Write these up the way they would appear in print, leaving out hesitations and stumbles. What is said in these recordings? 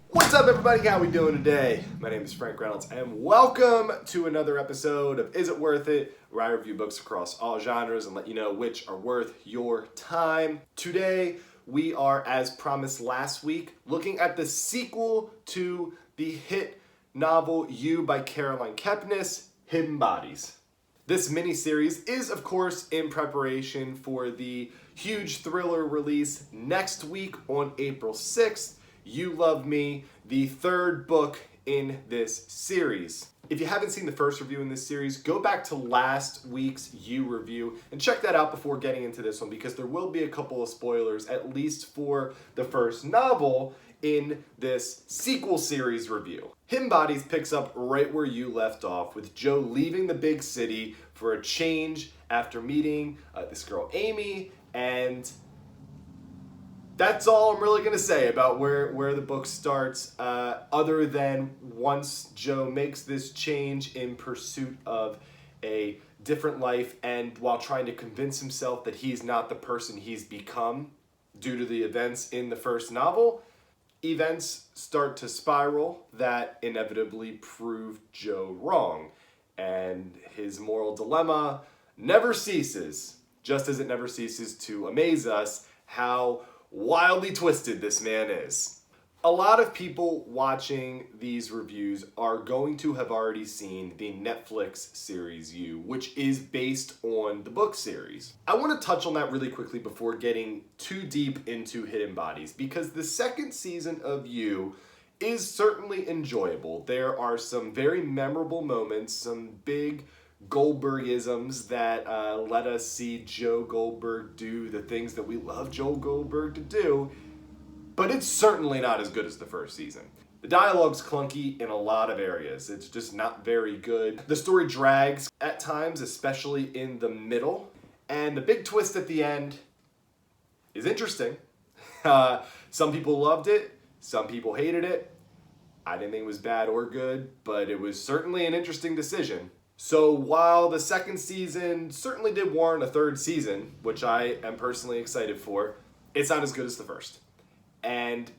What's up, everybody? How we doing today? My name is Frank Reynolds, and welcome to another episode of Is It Worth It?, where I review books across all genres and let you know which are worth your time. Today, we are, as promised last week, looking at the sequel to the hit novel You by Caroline Kepnes, Hidden Bodies. This miniseries is, of course, in preparation for the huge thriller release next week on April 6th, You Love Me, the third book in this series. If you haven't seen the first review in this series, go back to last week's You review and check that out before getting into this one, because there will be a couple of spoilers, at least for the first novel in this sequel series review. Hidden Bodies picks up right where you left off, with Joe leaving the big city for a change after meeting this girl Amy, and that's all I'm really going to say about where the book starts, other than once Joe makes this change in pursuit of a different life, and while trying to convince himself that he's not the person he's become due to the events in the first novel, events start to spiral that inevitably prove Joe wrong. And his moral dilemma never ceases, just as it never ceases to amaze us how wildly twisted this man is. A lot of people watching these reviews are going to have already seen the Netflix series You, which is based on the book series. I want to touch on that really quickly before getting too deep into Hidden Bodies, because the second season of You is certainly enjoyable. There are some very memorable moments, some big Goldbergisms that let us see Joe Goldberg do the things that we love Joe Goldberg to do, but it's certainly not as good as the first season. The dialogue's clunky in a lot of areas. It's just not very good. The story drags at times, especially in the middle, and the big twist at the end is interesting. Some people loved it, some people hated it. I didn't think it was bad or good, but it was certainly an interesting decision. So while the second season certainly did warrant a third season, which I am personally excited for, it's not as good as the first. And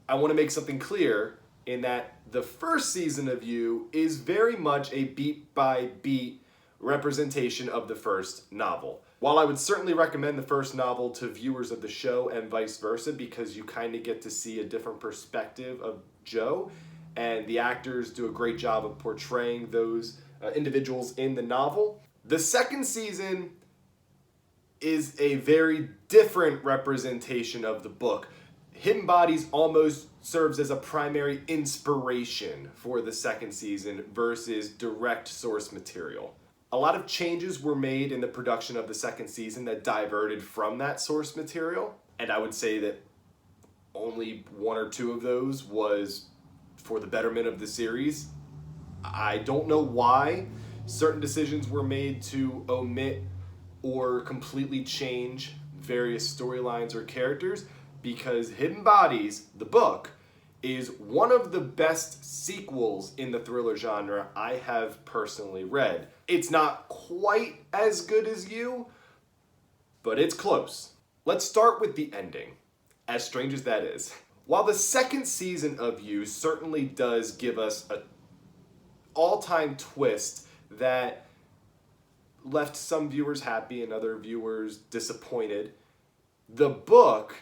I want to make something clear in that the first season of You is very much a beat-by-beat representation of the first novel. While I would certainly recommend the first novel to viewers of the show and vice versa, because you kind of get to see a different perspective of Joe, and the actors do a great job of portraying those individuals in the novel, the second season is a very different representation of the book. Hidden Bodies almost serves as a primary inspiration for the second season versus direct source material. A lot of changes were made in the production of the second season that diverted from that source material, and I would say that only one or two of those was for the betterment of the series. I don't know why certain decisions were made to omit or completely change various storylines or characters, because Hidden Bodies, the book, is one of the best sequels in the thriller genre I have personally read. It's not quite as good as You, but it's close. Let's start with the ending, as strange as that is. While the second season of You certainly does give us a all-time twist that left some viewers happy and other viewers disappointed, the book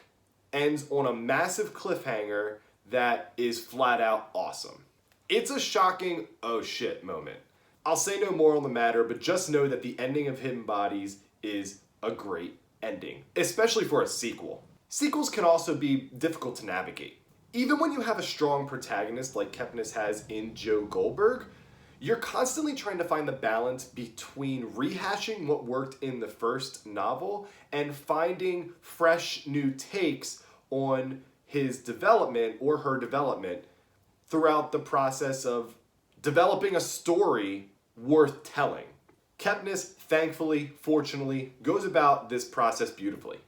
ends on a massive cliffhanger that is flat out awesome. It's a shocking oh shit moment. I'll say no more on the matter, but just know that the ending of Hidden Bodies is a great ending, especially for a sequel. Sequels can also be difficult to navigate. Even when you have a strong protagonist like Kepnes has in Joe Goldberg, you're constantly trying to find the balance between rehashing what worked in the first novel and finding fresh new takes on his development or her development throughout the process of developing a story worth telling. Kepnes, thankfully, fortunately, goes about this process beautifully.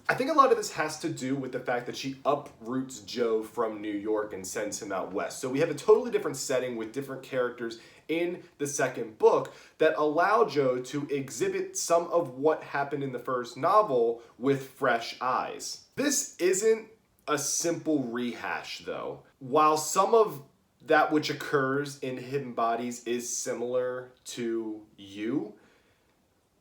I think a lot of this has to do with the fact that she uproots Joe from New York and sends him out west. So we have a totally different setting with different characters in the second book that allow Joe to exhibit some of what happened in the first novel with fresh eyes. This isn't a simple rehash, though. While some of that which occurs in Hidden Bodies is similar to you,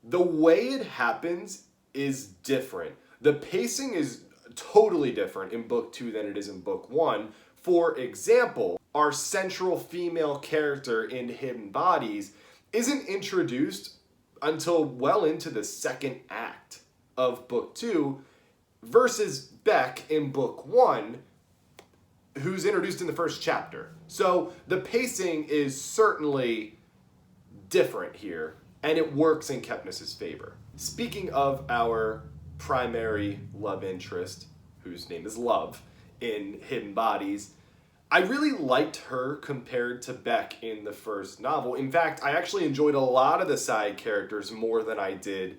the way it happens is different. The pacing is totally different in book 2 than it is in book 1. For example, our central female character in Hidden Bodies isn't introduced until well into the second act of book 2 versus Beck in book 1, who's introduced in the first chapter. So the pacing is certainly different here, and it works in Kepnes' favor. Speaking of our primary love interest, whose name is Love, in Hidden Bodies, I really liked her compared to Beck in the first novel. In fact, I actually enjoyed a lot of the side characters more than I did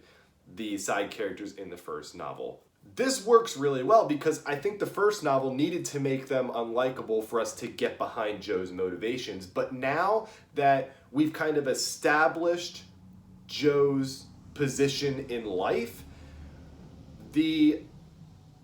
the side characters in the first novel. This works really well because I think the first novel needed to make them unlikable for us to get behind Joe's motivations. But now that we've kind of established Joe's position in life, the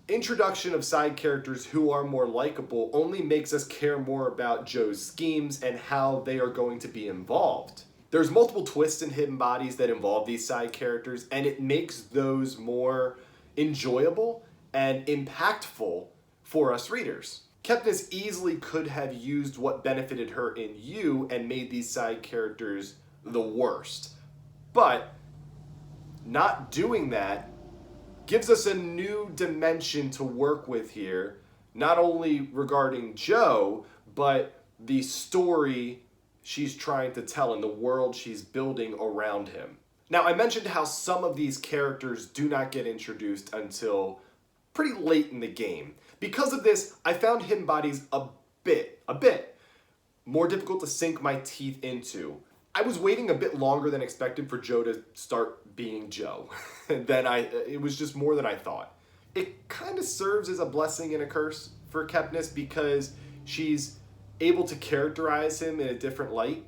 introduction of side characters who are more likable only makes us care more about Joe's schemes and how they are going to be involved. There's multiple twists in Hidden Bodies that involve these side characters, and it makes those more enjoyable and impactful for us readers. Kepnes easily could have used what benefited her in You and made these side characters the worst. But not doing that gives us a new dimension to work with here, not only regarding Joe, but the story she's trying to tell and the world she's building around him. Now, I mentioned how some of these characters do not get introduced until pretty late in the game. Because of this, I found Hidden Bodies a bit more difficult to sink my teeth into. I was waiting a bit longer than expected for Joe to start being Joe. It was just more than I thought. It kind of serves as a blessing and a curse for Kepnes because she's able to characterize him in a different light,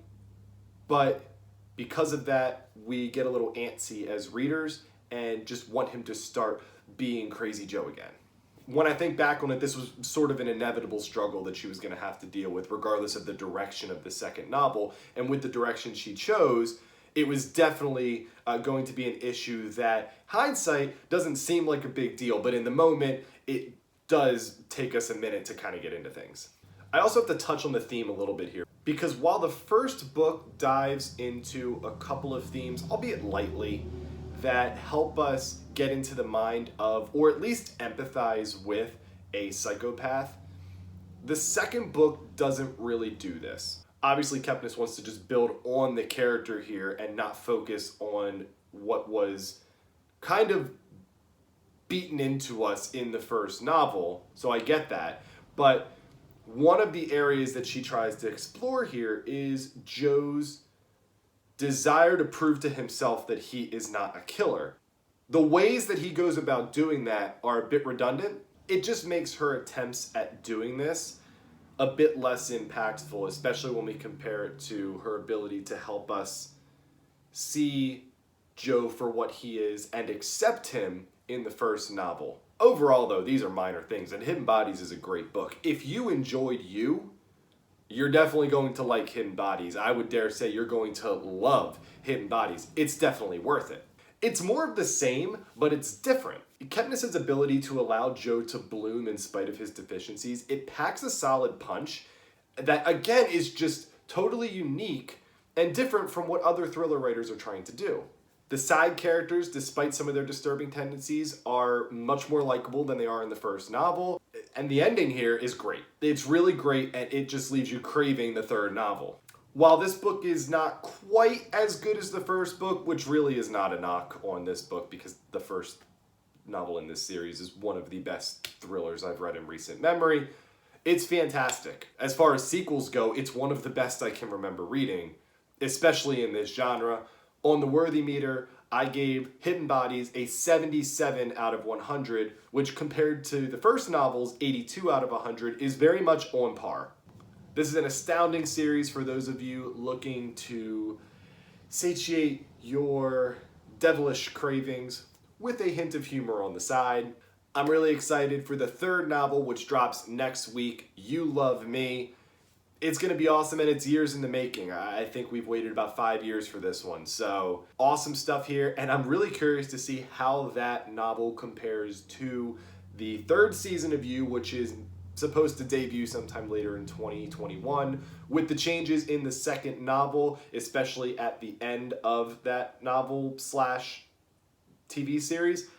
but because of that, we get a little antsy as readers and just want him to start being Crazy Joe again. When I think back on it, this was sort of an inevitable struggle that she was going to have to deal with regardless of the direction of the second novel. And with the direction she chose, it was definitely going to be an issue that hindsight doesn't seem like a big deal, but in the moment, it does take us a minute to kind of get into things. I also have to touch on the theme a little bit here, because while the first book dives into a couple of themes, albeit lightly, that help us get into the mind of, or at least empathize with, a psychopath, the second book doesn't really do this. Obviously, Kepnes wants to just build on the character here and not focus on what was kind of beaten into us in the first novel, so I get that. But one of the areas that she tries to explore here is Joe's desire to prove to himself that he is not a killer. The ways that he goes about doing that are a bit redundant. It just makes her attempts at doing this a bit less impactful, especially when we compare it to her ability to help us see Joe for what he is and accept him in the first novel. Overall, though, these are minor things, and Hidden Bodies is a great book. If you enjoyed You, you're definitely going to like Hidden Bodies. I would dare say you're going to love Hidden Bodies. It's definitely worth it. It's more of the same, but it's different. Kepnes' ability to allow Joe to bloom in spite of his deficiencies, it packs a solid punch that, again, is just totally unique and different from what other thriller writers are trying to do. The side characters, despite some of their disturbing tendencies, are much more likable than they are in the first novel. And the ending here is great. It's really great, and it just leaves you craving the third novel. While this book is not quite as good as the first book, which really is not a knock on this book because the first novel in this series is one of the best thrillers I've read in recent memory, it's fantastic. As far as sequels go, it's one of the best I can remember reading, especially in this genre. On the Worthy meter, I gave Hidden Bodies a 77 out of 100, which compared to the first novel's 82 out of 100 is very much on par. This is an astounding series for those of you looking to satiate your devilish cravings with a hint of humor on the side. I'm really excited for the third novel, which drops next week, You Love Me. It's going to be awesome, and it's years in the making. I think we've waited about 5 years for this one. So awesome stuff here, and I'm really curious to see how that novel compares to the third season of You, which is supposed to debut sometime later in 2021. With the changes in the second novel, especially at the end of that novel / TV series,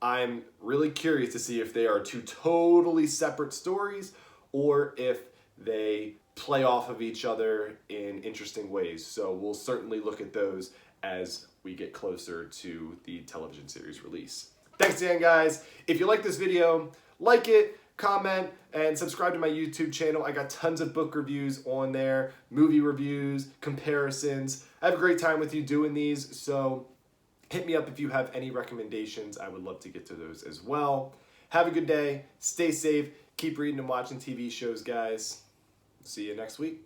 I'm really curious to see if they are two totally separate stories or if they play off of each other in interesting ways. So we'll certainly look at those as we get closer to the television series release. Thanks again, guys. If you like this video, like it, comment, and subscribe to my YouTube channel. I got tons of book reviews on there, movie reviews, comparisons. I have a great time with you doing these, so hit me up if you have any recommendations. I would love to get to those as well. Have a good day. Stay safe. Keep reading and watching TV shows, guys. See you next week.